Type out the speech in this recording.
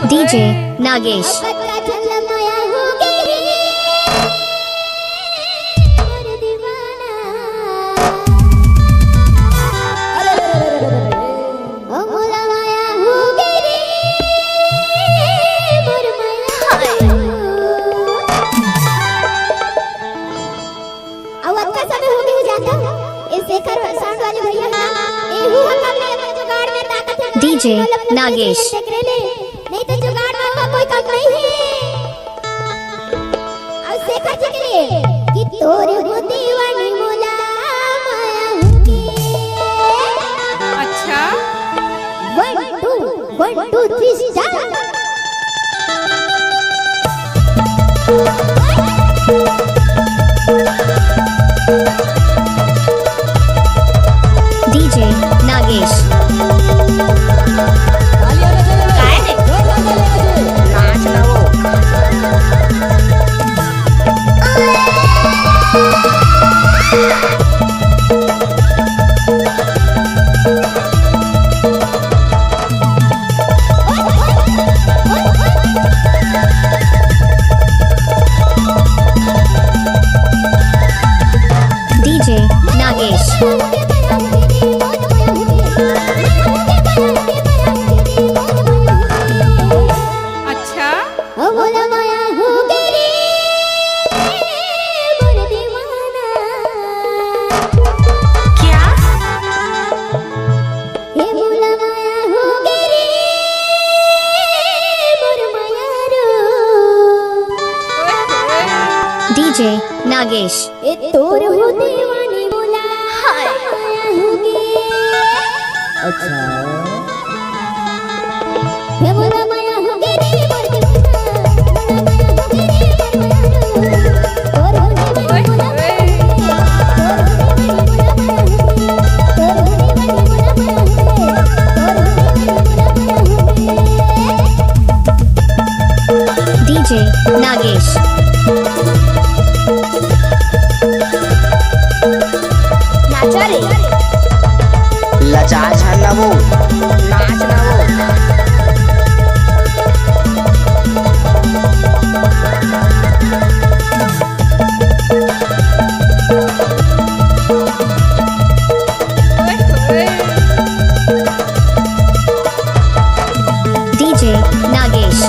DJ Nagesh DJ Nagesh नहीं तो जुगाड़ में कोई कम नहीं है। अब शेखर जी के लिए कि तोरे हो दीवानी मोला माया होगी। अच्छा 1 2 3 start. DJ Nagesh DJ Nagesh अच्छा मोला माया होगी रे मोर दीवाना। क्या हे मोला माया होगी रे मोर माया रो। डीजे नागेश ए तोर हो दीवानी मोला माया होगी। अच्छा हे मोला माया होगी रे मोर दीवाना। मोला माया होगी रे मोर दीवाना। तोर हो दीवानी मोला माया होगी। तोर हो दीवानी मोला माया होगी। डीजे नागेश नाचा रे लचा छा वो नाच ना वो डीजे नागेश